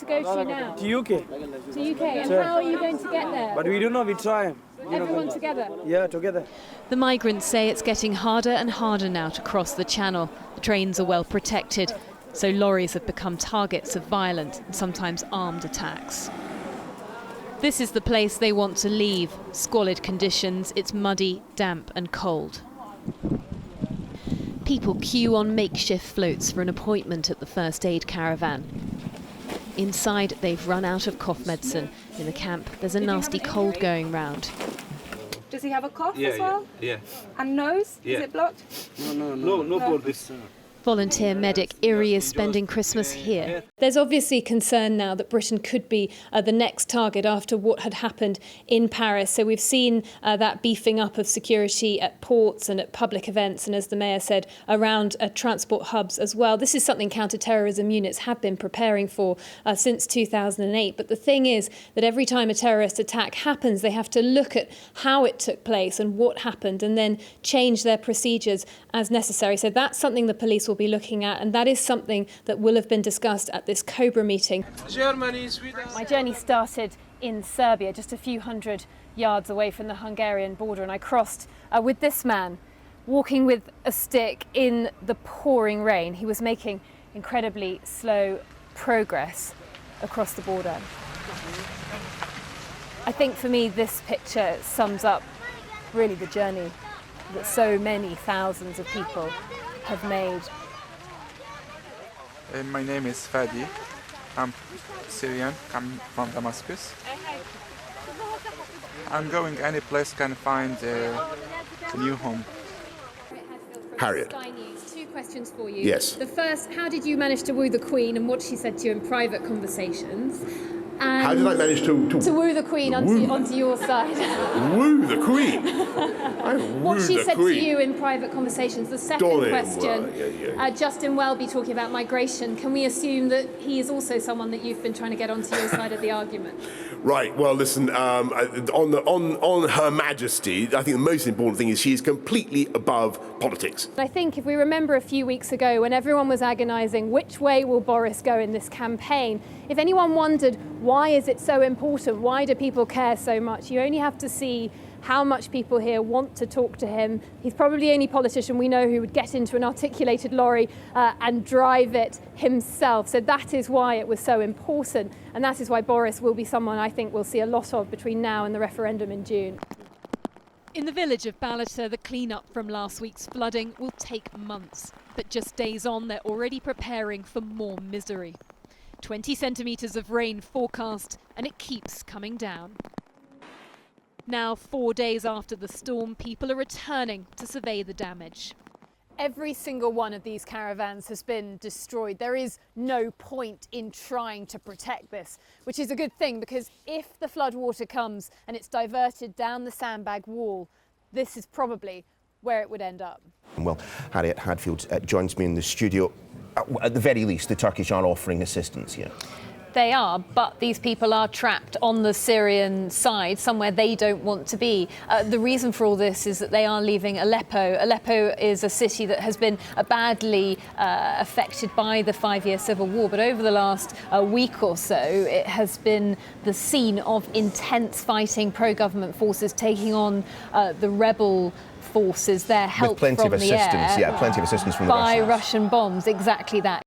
To go to now? To UK. To UK, and how are you going to get there? But we don't know, we try. Everyone together? Yeah, together. The migrants say it's getting harder and harder now to cross the channel. The trains are well protected, so lorries have become targets of violent and sometimes armed attacks. This is the place they want to leave. Squalid conditions, it's muddy, damp and cold. People queue on makeshift floats for an appointment at the first aid caravan. Inside, they've run out of cough medicine. In the camp, there's a nasty cold going round. Does he have a cough as well? Yeah. And nose? Yeah. Is it blocked? No for this. Volunteer medic Iri is spending Christmas here. There's obviously concern now that Britain could be the next target after what had happened in Paris. So we've seen that beefing up of security at ports and at public events, and as the Mayor said, around transport hubs as well. This is something counter-terrorism units have been preparing for since 2008. But the thing is that every time a terrorist attack happens, they have to look at how it took place and what happened and then change their procedures as necessary. So that's something the police will be looking at, and that is something that will have been discussed at this Cobra meeting. Germany, Sweden. My journey started in Serbia, just a few hundred yards away from the Hungarian border, and I crossed with this man walking with a stick in the pouring rain. He was making incredibly slow progress across the border. I think for me this picture sums up really the journey that so many thousands of people have made. My name is Fadi. I'm Syrian, I'm from Damascus. I'm going any place can find a new home. Harriet. Sky News, 2 questions for you. Yes. The first, how did you manage to woo the Queen and what she said to you in private conversations? And How did I manage to woo the Queen onto your side? woo the Queen? I What wooed she the said Queen. to you in private conversations. The second Darling, question, well, yeah. Justin Welby talking about migration. Can we assume that he is also someone that you've been trying to get onto your side of the argument? Right. Well, listen. On Her Majesty, I think the most important thing is she is completely above politics. I think if we remember a few weeks ago when everyone was agonising which way will Boris go in this campaign, if anyone wondered why is it so important, why do people care so much, you only have to see how much people here want to talk to him. He's probably the only politician we know who would get into an articulated lorry and drive it himself. So that is why it was so important. And that is why Boris will be someone I think we'll see a lot of between now and the referendum in June. In the village of Ballater, the clean-up from last week's flooding will take months. But just days on, they're already preparing for more misery. 20 centimetres of rain forecast, and it keeps coming down. Now, 4 days after the storm, people are returning to survey the damage. Every single one of these caravans has been destroyed. There is no point in trying to protect this, which is a good thing because if the floodwater comes and it's diverted down the sandbag wall, this is probably where it would end up. Well, Harriet Hadfield joins me in the studio. At the very least, the Turkish are offering assistance here. They are, but these people are trapped on the Syrian side, somewhere they don't want to be. The reason for all this is that they are leaving Aleppo. Aleppo is a city that has been badly affected by the 5-year civil war, but over the last week or so, it has been the scene of intense fighting, pro-government forces taking on the rebel forces, their help With plenty from of the assistance, air, yeah, plenty of assistance from the by Russians. Russian bombs, exactly that.